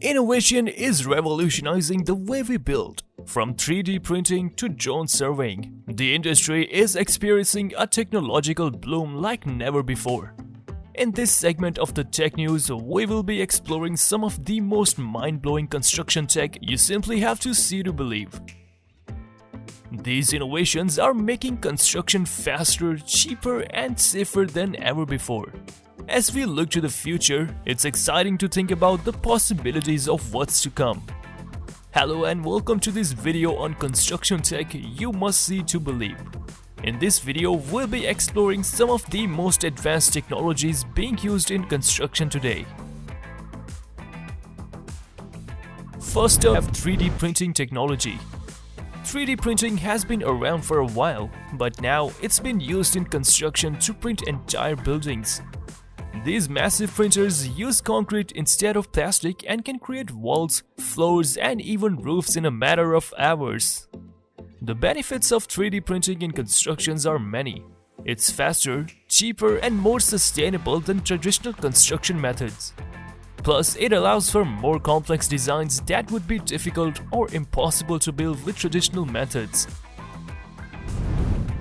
Innovation is revolutionizing the way we build. From 3D printing to drone surveying, the industry is experiencing a technological bloom like never before. In this segment of the tech news, we will be exploring some of the most mind-blowing construction tech you simply have to see to believe. These innovations are making construction faster, cheaper, and safer than ever before. As we look to the future, it's exciting to think about the possibilities of what's to come. Hello and welcome to this video on construction tech you must see to believe. In this video, we'll be exploring some of the most advanced technologies being used in construction today. First up, 3D printing technology. 3D printing has been around for a while, but now it's been used in construction to print entire buildings. These massive printers use concrete instead of plastic and can create walls, floors, and even roofs in a matter of hours. The benefits of 3D printing in constructions are many. It's faster, cheaper, and more sustainable than traditional construction methods. Plus, it allows for more complex designs that would be difficult or impossible to build with traditional methods.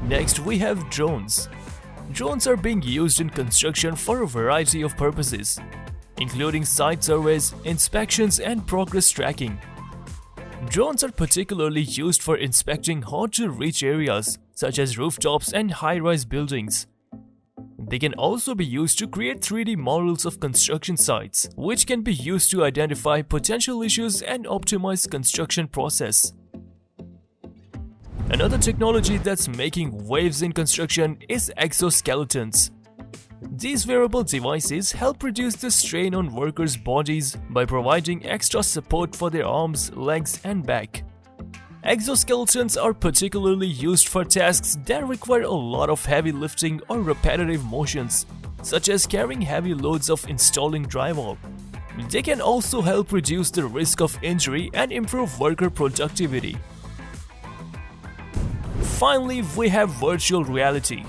Next, we have drones. Drones are being used in construction for a variety of purposes, including site surveys, inspections, and progress tracking. Drones are particularly used for inspecting hard-to-reach areas, such as rooftops and high-rise buildings. They can also be used to create 3D models of construction sites, which can be used to identify potential issues and optimize construction process. Another technology that's making waves in construction is exoskeletons. These wearable devices help reduce the strain on workers' bodies by providing extra support for their arms, legs, and back. Exoskeletons are particularly used for tasks that require a lot of heavy lifting or repetitive motions, such as carrying heavy loads or installing drywall. They can also help reduce the risk of injury and improve worker productivity. Finally, we have virtual reality.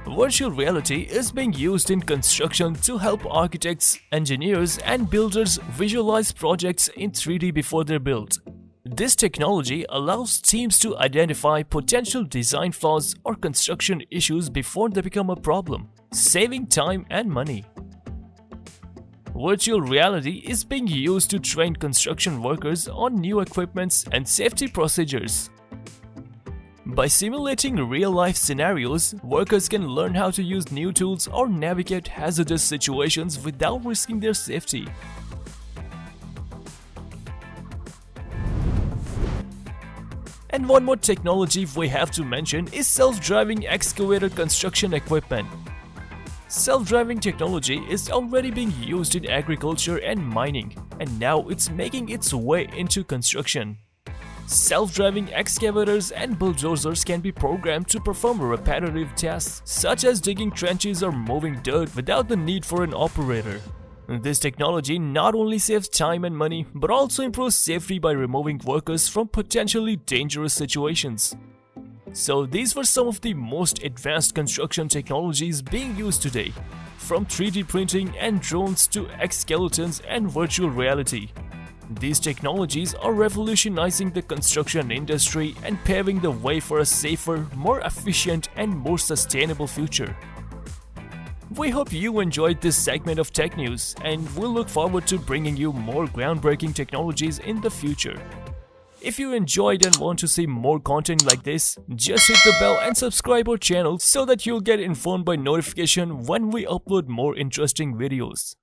Virtual reality is being used in construction to help architects, engineers, and builders visualize projects in 3D before they're built. This technology allows teams to identify potential design flaws or construction issues before they become a problem, saving time and money. Virtual reality is being used to train construction workers on new equipment and safety procedures. By simulating real-life scenarios, workers can learn how to use new tools or navigate hazardous situations without risking their safety. And one more technology we have to mention is self-driving excavator construction equipment. Self-driving technology is already being used in agriculture and mining, and now it's making its way into construction. Self-driving excavators and bulldozers can be programmed to perform repetitive tasks such as digging trenches or moving dirt without the need for an operator. This technology not only saves time and money but also improves safety by removing workers from potentially dangerous situations. So these were some of the most advanced construction technologies being used today, from 3D printing and drones to exoskeletons and virtual reality. These technologies are revolutionizing the construction industry and paving the way for a safer, more efficient, and more sustainable future. We hope you enjoyed this segment of Tech News, and we'll look forward to bringing you more groundbreaking technologies in the future. If you enjoyed and want to see more content like this, just hit the bell and subscribe our channel so that you'll get informed by notification when we upload more interesting videos.